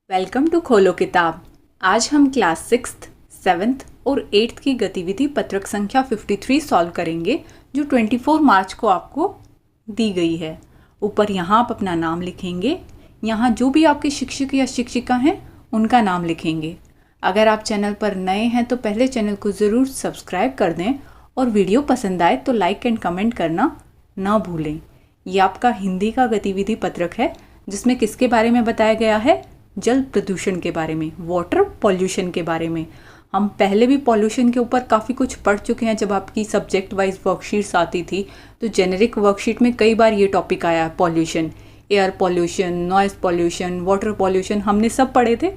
Welcome to खोलो किताब। आज हम क्लास 6th, 7th और 8th की गतिविधि पत्रक संख्या 53 सॉल्व करेंगे जो 24 मार्च को आपको दी गई है। ऊपर यहाँ आप अपना नाम लिखेंगे। यहाँ जो भी आपके शिक्षक या शिक्षिका हैं उनका नाम लिखेंगे। अगर आप चैनल पर नए हैं तो पहले चैनल को ज़रूर सब्सक्राइब कर दें और वीडियो पसंद आए तो लाइक एंड कमेंट करना ना भूलें। ये आपका हिंदी का गतिविधि पत्रक है जिसमें किसके बारे में बताया गया है? जल प्रदूषण के बारे में, वाटर पॉल्यूशन के बारे में। हम पहले भी पॉल्यूशन के ऊपर काफ़ी कुछ पढ़ चुके हैं। जब आपकी सब्जेक्ट वाइज वर्कशीट्स आती थी तो जेनेरिक वर्कशीट में कई बार ये टॉपिक आया है, pollution, air pollution, noise pollution, water pollution, हमने सब पढ़े थे।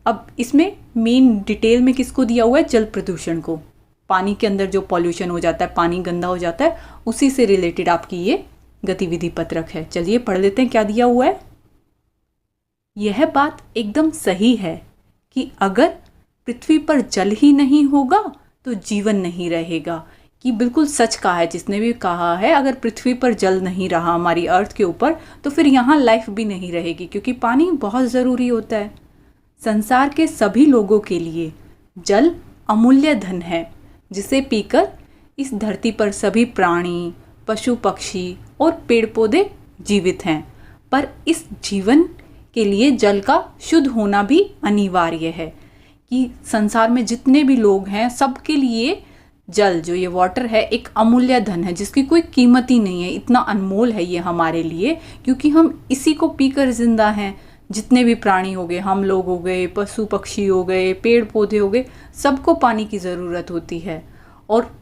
अब इसमें मेन डिटेल में किसको दिया हुआ है? जल प्रदूषण को। पानी के अंदर जो पॉल्यूशन हो जाता है, पानी गंदा हो जाता है, उसी से रिलेटेड आपकी ये गतिविधि पत्रक है। चलिए पढ़ लेते हैं क्या दिया हुआ है। यह बात एकदम सही है कि अगर पृथ्वी पर जल ही नहीं होगा तो जीवन नहीं रहेगा। कि बिल्कुल सच कहा है जिसने भी कहा है, अगर पृथ्वी पर जल नहीं रहा हमारी अर्थ के ऊपर तो फिर यहाँ लाइफ भी नहीं रहेगी, क्योंकि पानी बहुत ज़रूरी होता है। संसार के सभी लोगों के लिए जल अमूल्य धन है जिसे पीकर इस धरती पर सभी प्राणी, पशु पक्षी और पेड़ पौधे जीवित हैं। पर इस जीवन के लिए जल का शुद्ध होना भी अनिवार्य है। कि संसार में जितने भी लोग हैं सबके लिए जल, जो ये वाटर है, एक अमूल्य धन है जिसकी कोई कीमत ही नहीं है। इतना अनमोल है ये हमारे लिए, क्योंकि हम इसी को पीकर जिंदा हैं। जितने भी प्राणी हो गए, हम लोग हो गए, पशु पक्षी हो गए, पेड़ पौधे हो गए, सबको पानी की ज़रूरत होती है। और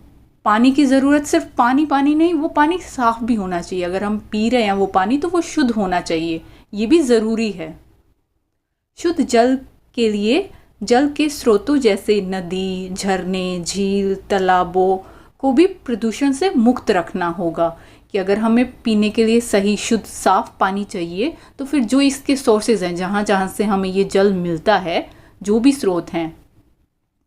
पानी की ज़रूरत सिर्फ पानी नहीं, वो पानी साफ भी होना चाहिए। अगर हम पी रहे हैं वो पानी तो वो शुद्ध होना चाहिए, ये भी ज़रूरी है। शुद्ध जल के लिए जल के स्रोतों जैसे नदी, झरने, झील, तालाबों को भी प्रदूषण से मुक्त रखना होगा। कि अगर हमें पीने के लिए सही शुद्ध साफ पानी चाहिए तो फिर जो इसके सोर्सेज हैं, जहाँ जहाँ से हमें ये जल मिलता है, जो भी स्रोत हैं,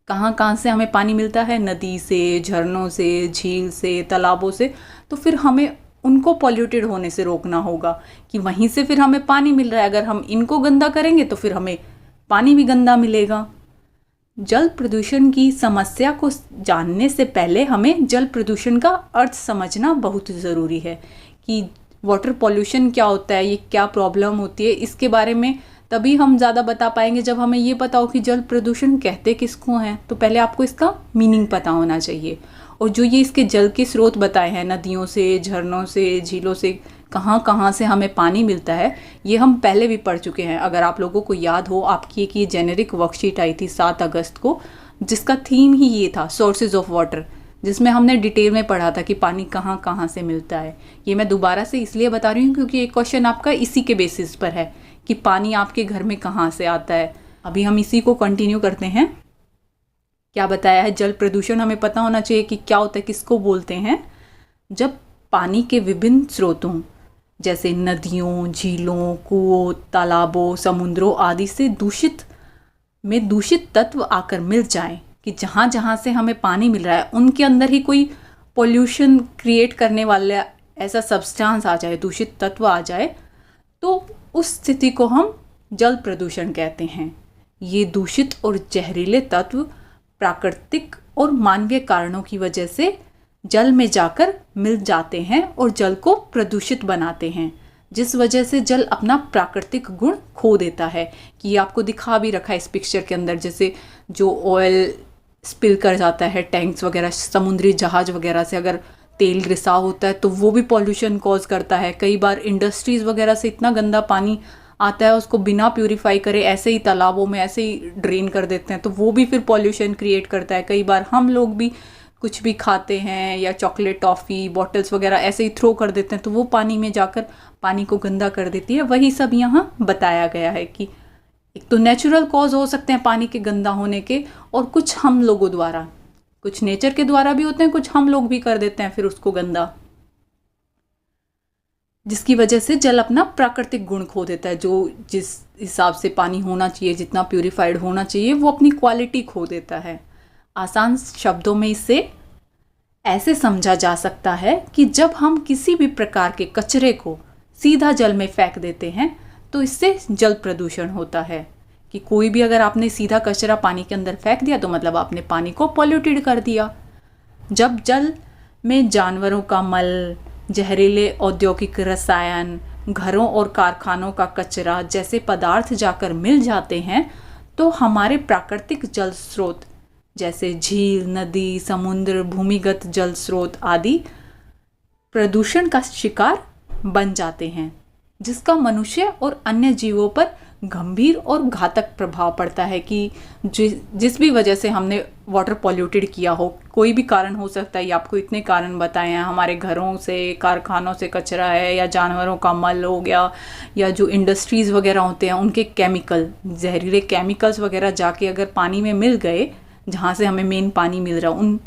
कहाँ से हमें पानी मिलता है, नदी से, झरनों से, झील से, तालाबों से, तो फिर हमें उनको पॉल्यूटेड होने से रोकना होगा। कि वहीं से फिर हमें पानी मिल रहा है, अगर हम इनको गंदा करेंगे तो फिर हमें पानी भी गंदा मिलेगा। जल प्रदूषण की समस्या को जानने से पहले हमें जल प्रदूषण का अर्थ समझना बहुत ज़रूरी है। कि वाटर पॉल्यूशन क्या होता है, ये क्या प्रॉब्लम होती है, इसके बारे में तभी हम ज़्यादा बता पाएंगे जब हमें ये पता हो कि जल प्रदूषण कहते किसको हैं। तो पहले आपको इसका मीनिंग पता होना चाहिए। और जो ये इसके जल के स्रोत बताए हैं, नदियों से, झरनों से, झीलों से, कहाँ से हमें पानी मिलता है, ये हम पहले भी पढ़ चुके हैं। अगर आप लोगों को याद हो, आपकी एक ये जेनेरिक वर्कशीट आई थी 7 अगस्त को, जिसका थीम ही ये था, सोर्सेज ऑफ वाटर, जिसमें हमने डिटेल में पढ़ा था कि पानी कहाँ से मिलता है। ये मैं दोबारा से इसलिए बता रही हूँ क्योंकि एक क्वेश्चन आपका इसी के बेसिस पर है कि पानी आपके घर में कहाँ से आता है। अभी हम इसी को कंटिन्यू करते हैं। क्या बताया है? जल प्रदूषण हमें पता होना चाहिए कि क्या होता है, किसको बोलते हैं। जब पानी के विभिन्न स्रोतों जैसे नदियों, झीलों, कुओं, तालाबों, समुद्रों आदि से दूषित तत्व आकर मिल जाएं, कि जहाँ से हमें पानी मिल रहा है उनके अंदर ही कोई पॉल्यूशन क्रिएट करने वाला ऐसा सब्सटेंस आ जाए, दूषित तत्व आ जाए, तो उस स्थिति को हम जल प्रदूषण कहते हैं। ये दूषित और जहरीले तत्व प्राकृतिक और मानवीय कारणों की वजह से जल में जाकर मिल जाते हैं और जल को प्रदूषित बनाते हैं, जिस वजह से जल अपना प्राकृतिक गुण खो देता है। कि आपको दिखा भी रखा है इस पिक्चर के अंदर, जैसे जो ऑयल स्पिल कर जाता है टैंक्स वगैरह, समुद्री जहाज वगैरह से अगर तेल रिसाव होता है तो वो भी पॉल्यूशन कॉज करता है। कई बार इंडस्ट्रीज़ वगैरह से इतना गंदा पानी आता है, उसको बिना प्यूरिफाई करे ऐसे ही तालाबों में ऐसे ही ड्रेन कर देते हैं, तो वो भी फिर पॉल्यूशन क्रिएट करता है। कई बार हम लोग भी कुछ भी खाते हैं या चॉकलेट, टॉफ़ी, बॉटल्स वगैरह ऐसे ही थ्रो कर देते हैं, तो वो पानी में जाकर पानी को गंदा कर देती है। वही सब यहाँ बताया गया है कि एक तो नेचुरल कॉज हो सकते हैं पानी के गंदा होने के, और कुछ हम लोगों द्वारा, कुछ नेचर के द्वारा भी होते हैं, कुछ हम लोग भी कर देते हैं फिर उसको गंदा, जिसकी वजह से जल अपना प्राकृतिक गुण खो देता है। जो जिस हिसाब से पानी होना चाहिए, जितना प्यूरिफाइड होना चाहिए, वो अपनी क्वालिटी खो देता है। आसान शब्दों में इसे ऐसे समझा जा सकता है कि जब हम किसी भी प्रकार के कचरे को सीधा जल में फेंक देते हैं तो इससे जल प्रदूषण होता है। कि कोई भी अगर आपने सीधा कचरा पानी के अंदर फेंक दिया तो मतलब आपने पानी को पॉल्यूटेड कर दिया। जब जल में जानवरों का मल, जहरीले औद्योगिक रसायन, घरों और कारखानों का कचरा जैसे पदार्थ जाकर मिल जाते हैं तो हमारे प्राकृतिक जल स्रोत जैसे झील, नदी, समुद्र, भूमिगत जल स्रोत आदि प्रदूषण का शिकार बन जाते हैं, जिसका मनुष्य और अन्य जीवों पर गंभीर और घातक प्रभाव पड़ता है। कि जिस भी वजह से हमने वाटर पॉल्यूटेड किया हो, कोई भी कारण हो सकता है, ये आपको इतने कारण बताए हैं, हमारे घरों से, कारखानों से कचरा है, या जानवरों का मल हो गया, या जो इंडस्ट्रीज़ वगैरह होते हैं उनके केमिकल, जहरीले केमिकल्स वगैरह जाके अगर पानी में मिल गए, जहाँ से हमें मेन पानी मिल रहा, उन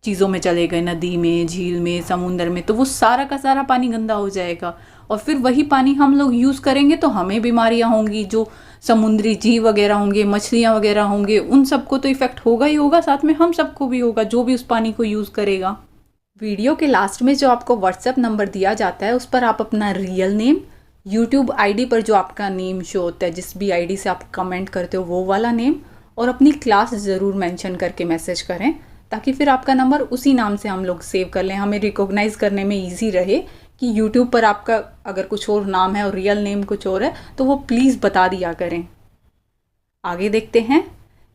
चीज़ों में चले गए, नदी में, झील में, समुंदर में, तो वो सारा का सारा पानी गंदा हो जाएगा और फिर वही पानी हम लोग यूज़ करेंगे तो हमें बीमारियां होंगी। जो समुद्री जीव वगैरह होंगे, मछलियां वगैरह होंगे, उन सबको तो इफ़ेक्ट होगा ही होगा, साथ में हम सबको भी होगा जो भी उस पानी को यूज़ करेगा। वीडियो के लास्ट में जो आपको व्हाट्सएप नंबर दिया जाता है उस पर आप अपना रियल नेम, यूट्यूब आईडी पर जो आपका नेम शो होता है, जिस भी आईडी से आप कमेंट करते हो वो वाला नेम, और अपनी क्लास ज़रूर मेंशन करके मैसेज करें, ताकि फिर आपका नंबर उसी नाम से हम लोग सेव कर लें, हमें रिकॉग्नाइज़ करने में ईजी रहे कि यूट्यूब पर आपका अगर कुछ और नाम है और रियल नेम कुछ और है तो वो प्लीज़ बता दिया करें। आगे देखते हैं।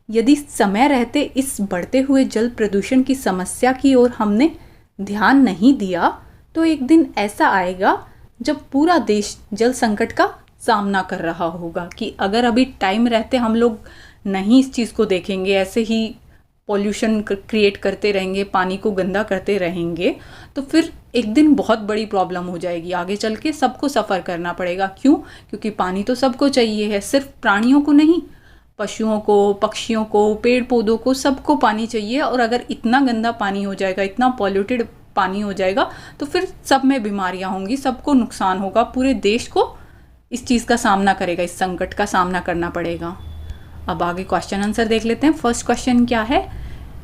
यदि समय रहते इस बढ़ते हुए जल प्रदूषण की समस्या की ओर हमने ध्यान नहीं दिया तो एक दिन ऐसा आएगा जब पूरा देश जल संकट का सामना कर रहा होगा। कि अगर अभी टाइम रहते हम लोग नहीं इस चीज़ को देखेंगे, ऐसे ही पॉल्यूशन क्रिएट करते रहेंगे, पानी को गंदा करते रहेंगे, तो फिर एक दिन बहुत बड़ी प्रॉब्लम हो जाएगी, आगे चल के सबको सफ़र करना पड़ेगा। क्यों? क्योंकि पानी तो सबको चाहिए है, सिर्फ प्राणियों को नहीं, पशुओं को, पक्षियों को, पेड़ पौधों को, सबको पानी चाहिए। और अगर इतना गंदा पानी हो जाएगा, इतना पॉल्यूटेड पानी हो जाएगा तो फिर सब में बीमारियां होंगी, सबको नुकसान होगा, पूरे देश को इस चीज़ का सामना करेगा, इस संकट का सामना करना पड़ेगा। अब आगे क्वेश्चन आंसर देख लेते हैं। फर्स्ट क्वेश्चन क्या है?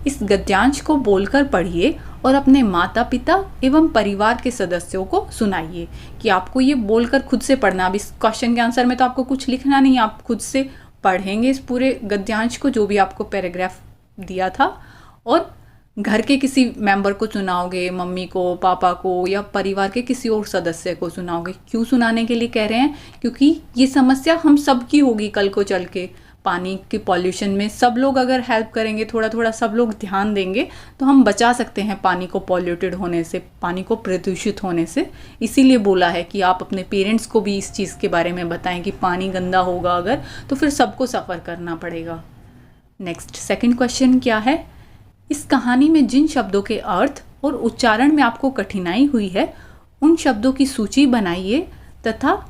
इस गद्यांश को बोलकर पढ़िए और अपने माता पिता एवं परिवार के सदस्यों को सुनाइए। कि आपको ये बोलकर खुद से पढ़ना। अब इस क्वेश्चन के आंसर में तो आपको कुछ लिखना नहीं, आप खुद से पढ़ेंगे इस पूरे गद्यांश को, जो भी आपको पैराग्राफ दिया था, और घर के किसी मेंबर को सुनाओगे, मम्मी को, पापा को, या परिवार के किसी और सदस्य को सुनाओगे। क्यों सुनाने के लिए कह रहे हैं? क्योंकि ये समस्या हम सब की होगी कल को चल के। पानी के पॉल्यूशन में सब लोग अगर हेल्प करेंगे, थोड़ा थोड़ा सब लोग ध्यान देंगे, तो हम बचा सकते हैं पानी को पॉल्यूटेड होने से, पानी को प्रदूषित होने से। इसीलिए बोला है कि आप अपने पेरेंट्स को भी इस चीज़ के बारे में बताएं कि पानी गंदा होगा अगर, तो फिर सबको सफ़र करना पड़ेगा। नेक्स्ट सेकंड क्वेश्चन क्या है? इस कहानी में जिन शब्दों के अर्थ और उच्चारण में आपको कठिनाई हुई है उन शब्दों की सूची बनाइए तथा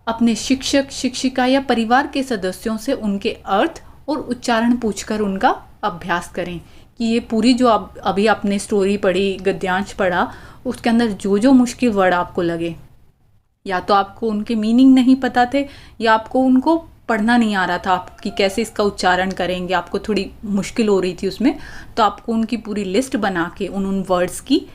अपने शिक्षक, शिक्षिका या परिवार के सदस्यों से उनके अर्थ और उच्चारण पूछकर उनका अभ्यास करें। कि ये पूरी जो अभी आपने स्टोरी पढ़ी, गद्यांश पढ़ा, उसके अंदर जो जो मुश्किल वर्ड आपको लगे, या तो आपको उनके मीनिंग नहीं पता थे, या आपको उनको पढ़ना नहीं आ रहा था, आपकी कैसे इसका उच्चारण करेंगे, आपको थोड़ी मुश्किल हो रही थी उसमें, तो आपको उनकी पूरी लिस्ट बना के उन वर्ड्स की,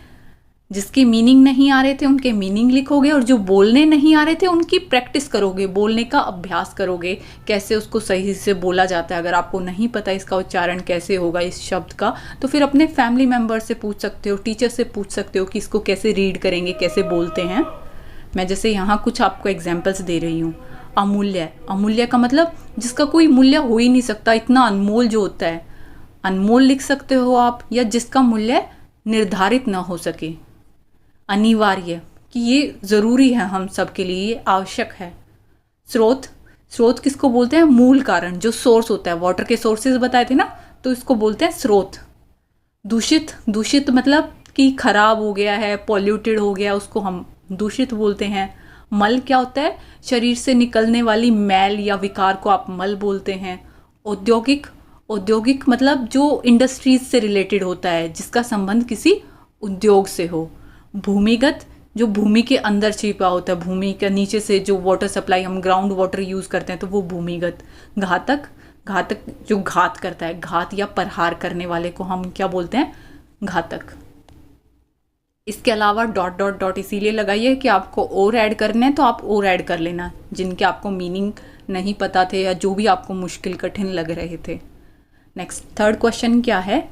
जिसके मीनिंग नहीं आ रहे थे उनके मीनिंग लिखोगे, और जो बोलने नहीं आ रहे थे उनकी प्रैक्टिस करोगे, बोलने का अभ्यास करोगे, कैसे उसको सही से बोला जाता है। अगर आपको नहीं पता इसका उच्चारण कैसे होगा इस शब्द का, तो फिर अपने फैमिली मेम्बर से पूछ सकते हो, टीचर से पूछ सकते हो कि इसको कैसे रीड करेंगे, कैसे बोलते हैं। मैं जैसे यहाँ कुछ आपको एग्जाम्पल्स दे रही हूँ। अमूल्य, अमूल्य का मतलब जिसका कोई मूल्य हो ही नहीं सकता, इतना अनमोल जो होता है, अनमोल लिख सकते हो आप, या जिसका मूल्य निर्धारित ना हो सके। अनिवार्य, कि ये ज़रूरी है हम सब के लिए, ये आवश्यक है। स्रोत, स्रोत किसको बोलते हैं? मूल कारण, जो सोर्स होता है। वाटर के सोर्सेज बताए थे ना, तो इसको बोलते हैं स्रोत। दूषित, दूषित मतलब कि खराब हो गया है, पॉल्यूटेड हो गया, उसको हम दूषित बोलते हैं। मल क्या होता है? शरीर से निकलने वाली मैल या विकार को आप मल बोलते हैं। औद्योगिक, औद्योगिक मतलब जो इंडस्ट्रीज से रिलेटेड होता है, जिसका संबंध किसी उद्योग से हो। भूमिगत, जो भूमि के अंदर छिपा होता है, भूमि के नीचे से जो वाटर सप्लाई, हम ग्राउंड वाटर यूज़ करते हैं, तो वो भूमिगत। घातक, घातक जो घात करता है, घात या प्रहार करने वाले को हम क्या बोलते हैं? घातक। इसके अलावा डॉट डॉट डॉट इसीलिए लगाइए कि आपको और ऐड करने हैं तो आप और ऐड कर लेना, जिनके आपको मीनिंग नहीं पता थे या जो भी आपको मुश्किल कठिन लग रहे थे। नेक्स्ट थर्ड क्वेश्चन क्या है,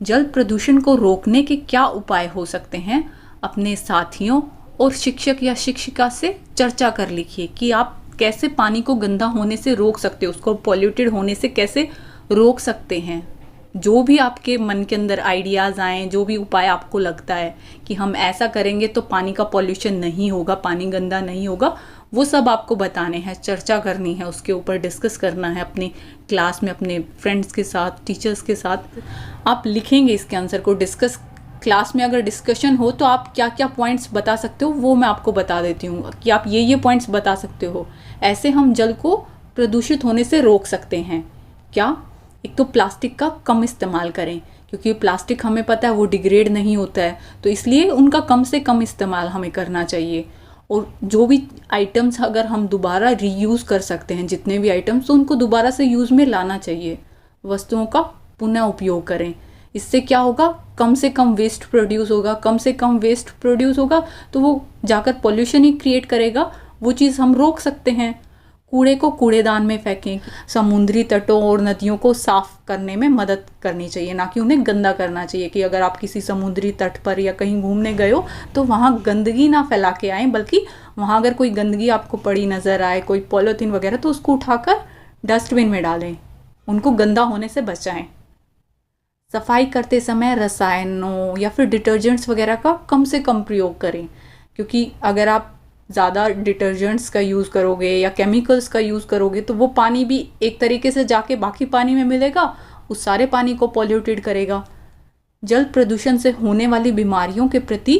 जल प्रदूषण को रोकने के क्या उपाय हो सकते हैं? अपने साथियों और शिक्षक या शिक्षिका से चर्चा कर लिखिए कि आप कैसे पानी को गंदा होने से रोक सकते हो, उसको पॉल्यूटेड होने से कैसे रोक सकते हैं। जो भी आपके मन के अंदर आइडियाज़ आएँ, जो भी उपाय आपको लगता है कि हम ऐसा करेंगे तो पानी का पॉल्यूशन नहीं होगा, पानी गंदा नहीं होगा, वो सब आपको बताने हैं, चर्चा करनी है, उसके ऊपर डिस्कस करना है अपनी क्लास में, अपने फ्रेंड्स के साथ, टीचर्स के साथ। आप लिखेंगे इसके आंसर को। डिस्कस क्लास में अगर डिस्कशन हो तो आप क्या क्या पॉइंट्स बता सकते हो वो मैं आपको बता देती हूँ कि आप ये पॉइंट्स बता सकते हो। ऐसे हम जल को प्रदूषित होने से रोक सकते हैं। क्या? एक तो प्लास्टिक का कम इस्तेमाल करें, क्योंकि प्लास्टिक हमें पता है वो डिग्रेड नहीं होता है, तो इसलिए उनका कम से कम इस्तेमाल हमें करना चाहिए। और जो भी आइटम्स अगर हम दोबारा रीयूज़ कर सकते हैं, जितने भी आइटम्स, तो उनको दोबारा से यूज़ में लाना चाहिए। वस्तुओं का पुनः उपयोग करें। इससे क्या होगा, कम से कम वेस्ट प्रोड्यूस होगा। कम से कम वेस्ट प्रोड्यूस होगा तो वो जाकर पॉल्यूशन ही क्रिएट करेगा, वो चीज़ हम रोक सकते हैं। कूड़े को कूड़ेदान में फेंकें। समुद्री तटों और नदियों को साफ करने में मदद करनी चाहिए, ना कि उन्हें गंदा करना चाहिए। कि अगर आप किसी समुद्री तट पर या कहीं घूमने गए हो तो वहाँ गंदगी ना फैला के आएँ, बल्कि वहाँ अगर कोई गंदगी आपको पड़ी नज़र आए, कोई पॉलीथीन वगैरह, तो उसको उठाकर डस्टबिन में डालें, उनको गंदा होने से बचाएं। सफाई करते समय रसायनों या फिर डिटर्जेंट्स वगैरह का कम से कम प्रयोग करें, क्योंकि अगर आप ज़्यादा डिटर्जेंट्स का यूज़ करोगे या केमिकल्स का यूज़ करोगे तो वो पानी भी एक तरीके से जाके बाकी पानी में मिलेगा, उस सारे पानी को पॉल्यूटेड करेगा। जल प्रदूषण से होने वाली बीमारियों के प्रति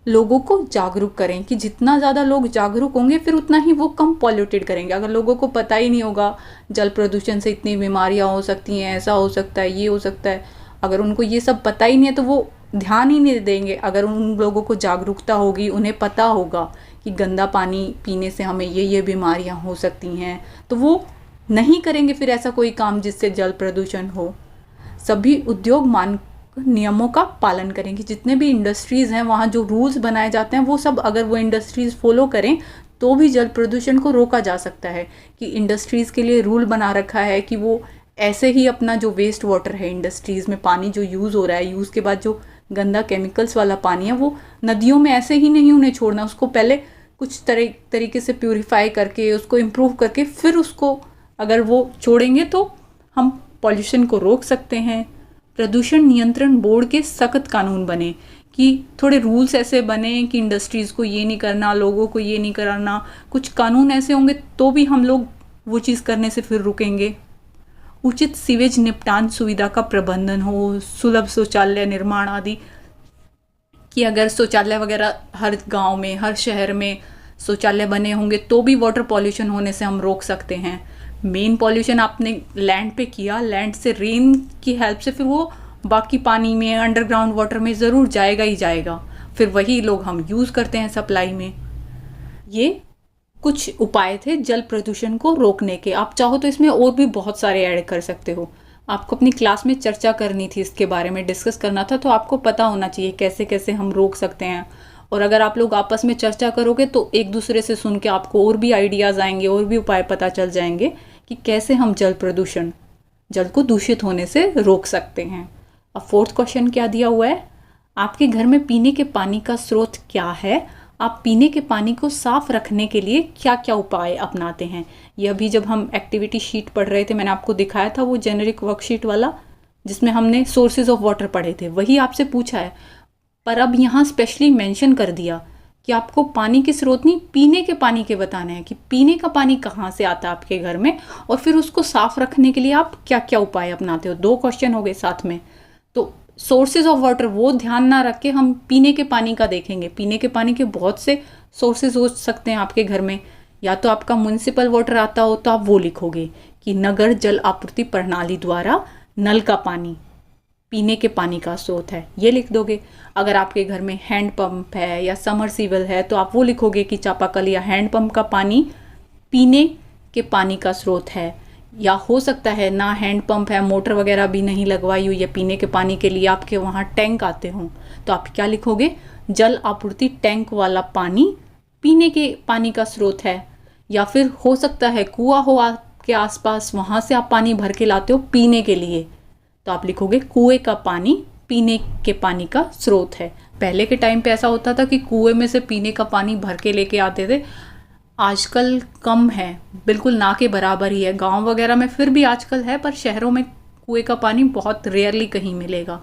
लोगों को जागरूक करें कि जितना ज़्यादा लोग जागरूक होंगे फिर उतना ही वो कम पॉल्यूटेड करेंगे। अगर लोगों को पता ही नहीं होगा जल प्रदूषण से इतनी बीमारियाँ हो सकती हैं, ऐसा हो सकता है, ये हो सकता है, अगर उनको ये सब पता ही नहीं है तो वो ध्यान ही नहीं देंगे। अगर उन लोगों को जागरूकता होगी, उन्हें पता होगा कि गंदा पानी पीने से हमें ये बीमारियां हो सकती हैं, तो वो नहीं करेंगे फिर ऐसा कोई काम जिससे जल प्रदूषण हो। सभी उद्योग मानक नियमों का पालन करेंगे। जितने भी इंडस्ट्रीज़ हैं वहाँ जो रूल्स बनाए जाते हैं वो सब अगर वो इंडस्ट्रीज़ फॉलो करें तो भी जल प्रदूषण को रोका जा सकता है। कि इंडस्ट्रीज़ के लिए रूल बना रखा है कि वो ऐसे ही अपना जो वेस्ट वाटर है, इंडस्ट्रीज़ में पानी जो यूज़ हो रहा है, यूज़ के बाद जो गंदा केमिकल्स वाला पानी है वो नदियों में ऐसे ही नहीं उन्हें छोड़ना, उसको पहले कुछ तरीके से प्यूरिफाई करके, उसको इम्प्रूव करके फिर उसको अगर वो छोड़ेंगे तो हम पॉल्यूशन को रोक सकते हैं। प्रदूषण नियंत्रण बोर्ड के सख्त कानून बने, कि थोड़े रूल्स ऐसे बने कि इंडस्ट्रीज़ को ये नहीं करना, लोगों को ये नहीं कराना, कुछ कानून ऐसे होंगे तो भी हम लोग वो चीज़ करने से फिर रुकेंगे। उचित सीवेज निपटान सुविधा का प्रबंधन हो, सुलभ शौचालय निर्माण आदि, कि अगर शौचालय वगैरह हर गांव में, हर शहर में शौचालय बने होंगे तो भी वाटर पॉल्यूशन होने से हम रोक सकते हैं। मेन पॉल्यूशन आपने लैंड पे किया, लैंड से रेन की हेल्प से फिर वो बाकी पानी में, अंडरग्राउंड वाटर में ज़रूर जाएगा ही जाएगा, फिर वही लोग हम यूज़ करते हैं सप्लाई में। ये कुछ उपाय थे जल प्रदूषण को रोकने के। आप चाहो तो इसमें और भी बहुत सारे ऐड कर सकते हो। आपको अपनी क्लास में चर्चा करनी थी, इसके बारे में डिस्कस करना था, तो आपको पता होना चाहिए कैसे कैसे हम रोक सकते हैं। और अगर आप लोग आपस में चर्चा करोगे तो एक दूसरे से सुन के आपको और भी आइडियाज़ आएंगे, और भी उपाय पता चल जाएंगे कि कैसे हम जल को दूषित होने से रोक सकते हैं। अब फोर्थ क्वेश्चन क्या दिया हुआ है, आपके घर में पीने के पानी का स्रोत क्या है? आप पीने के पानी को साफ रखने के लिए क्या क्या उपाय अपनाते हैं? यह भी जब हम एक्टिविटी शीट पढ़ रहे थे मैंने आपको दिखाया था, वो जेनरिक वर्कशीट वाला जिसमें हमने सोर्सेज ऑफ वाटर पढ़े थे, वही आपसे पूछा है। पर अब यहाँ स्पेशली मेंशन कर दिया कि आपको पानी के स्रोत नहीं, पीने के पानी के बताने हैं कि पीने का पानी कहाँ से आता है आपके घर में, और फिर उसको साफ रखने के लिए आप क्या क्या उपाय अपनाते हो। 2 क्वेश्चन हो गए साथ में। तो सोर्सेज ऑफ वाटर वो ध्यान ना रख के हम पीने के पानी का देखेंगे। पीने के पानी के बहुत से सोर्सेज हो सकते हैं आपके घर में। या तो आपका म्युनिसिपल वाटर आता हो तो आप वो लिखोगे कि नगर जल आपूर्ति प्रणाली द्वारा नल का पानी पीने के पानी का स्रोत है, ये लिख दोगे। अगर आपके घर में हैंड पंप है या समरसीबल है तो आप वो लिखोगे कि चापाकल या हैंड पंप का पानी पीने के पानी का स्रोत है। या हो सकता है ना हैंड पंप है, मोटर वगैरह भी नहीं लगवाई हुई या पीने के पानी के लिए आपके वहाँ टैंक आते हों, तो आप क्या लिखोगे, जल आपूर्ति टैंक वाला पानी पीने के पानी का स्रोत है। या फिर हो सकता है कुआं हो आपके आसपास, वहाँ से आप पानी भर के लाते हो पीने के लिए, तो आप लिखोगे कुएं का पानी पीने के पानी का स्रोत है। पहले के टाइम पे ऐसा होता था कि कुएं में से पीने का पानी भर के लेके आते थे, आजकल कम है, बिल्कुल ना के बराबर ही है। गांव वगैरह में फिर भी आजकल है, पर शहरों में कुएं का पानी बहुत रेयरली कहीं मिलेगा।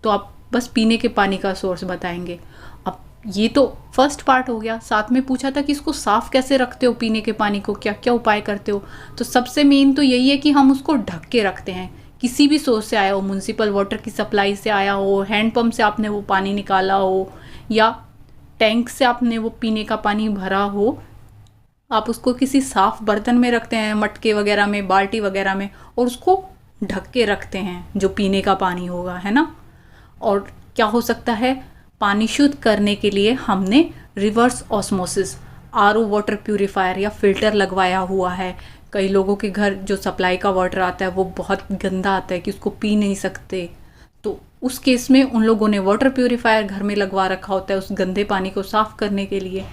तो आप बस पीने के पानी का सोर्स बताएंगे। अब ये तो फर्स्ट पार्ट हो गया। साथ में पूछा था कि इसको साफ़ कैसे रखते हो, पीने के पानी को क्या क्या उपाय करते हो। तो सबसे मेन तो यही है कि हम उसको ढक के रखते हैं। किसी भी सोर्स से आया हो, म्युनिसिपल वाटर की सप्लाई से आया हो, हैंडपम्प से आपने वो पानी निकाला हो, या टैंक से आपने वो पीने का पानी भरा हो, आप उसको किसी साफ़ बर्तन में रखते हैं, मटके वगैरह में, बाल्टी वगैरह में, और उसको ढक के रखते हैं जो पीने का पानी होगा, है ना। और क्या हो सकता है, पानी शुद्ध करने के लिए हमने reverse osmosis, RO water purifier या फिल्टर लगवाया हुआ है। कई लोगों के घर जो सप्लाई का वाटर आता है वो बहुत गंदा आता है कि उसको पी नहीं सकते, तो उस केस में उन लोगों ने वाटर प्यूरिफायर घर में लगवा रखा होता है उस गंदे पानी को साफ़ करने के लिए।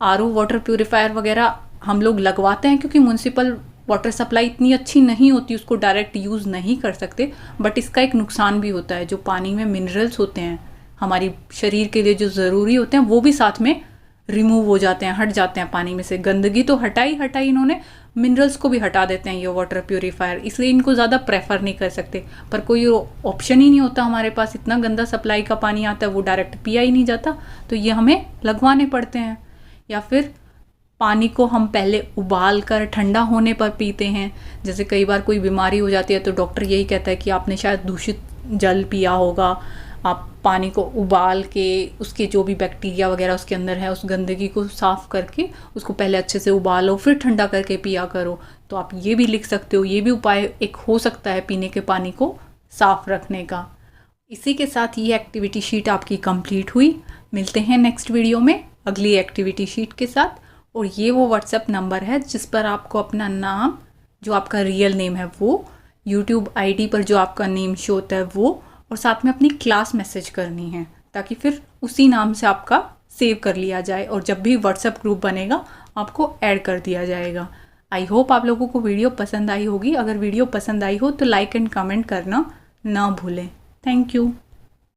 आरओ वाटर प्यूरिफायर वगैरह हम लोग लगवाते हैं क्योंकि म्युनिसिपल वाटर सप्लाई इतनी अच्छी नहीं होती, उसको डायरेक्ट यूज़ नहीं कर सकते। बट इसका एक नुकसान भी होता है, जो पानी में मिनरल्स होते हैं हमारी शरीर के लिए जो ज़रूरी होते हैं, वो भी साथ में रिमूव हो जाते हैं, हट जाते हैं पानी में से। गंदगी तो हटाई इन्होंने, मिनरल्स को भी हटा देते हैं ये वाटर प्यूरिफायर, इसलिए इनको ज़्यादा प्रेफर नहीं कर सकते। पर कोई ऑप्शन ही नहीं होता हमारे पास, इतना गंदा सप्लाई का पानी आता है, वो डायरेक्ट पिया ही नहीं जाता, तो ये हमें लगवाने पड़ते हैं। या फिर पानी को हम पहले उबाल कर ठंडा होने पर पीते हैं। जैसे कई बार कोई बीमारी हो जाती है तो डॉक्टर यही कहता है कि आपने शायद दूषित जल पिया होगा, आप पानी को उबाल के उसके जो भी बैक्टीरिया वगैरह उसके अंदर है, उस गंदगी को साफ़ करके उसको पहले अच्छे से उबालो, फिर ठंडा करके पिया करो। तो आप ये भी लिख सकते हो, ये भी उपाय एक हो सकता है पीने के पानी को साफ़ रखने का। इसी के साथ ये एक्टिविटी शीट आपकी कंप्लीट हुई। मिलते हैं नेक्स्ट वीडियो में अगली एक्टिविटी शीट के साथ। और ये वो व्हाट्सएप नंबर है जिस पर आपको अपना नाम, जो आपका रियल नेम है वो, यूट्यूब आईडी पर जो आपका नेम शो होता है वो, और साथ में अपनी क्लास मैसेज करनी है, ताकि फिर उसी नाम से आपका सेव कर लिया जाए और जब भी व्हाट्सएप ग्रुप बनेगा आपको ऐड कर दिया जाएगा। आई होप आप लोगों को वीडियो पसंद आई होगी। अगर वीडियो पसंद आई हो तो लाइक एंड कमेंट करना ना भूलें। Thank you.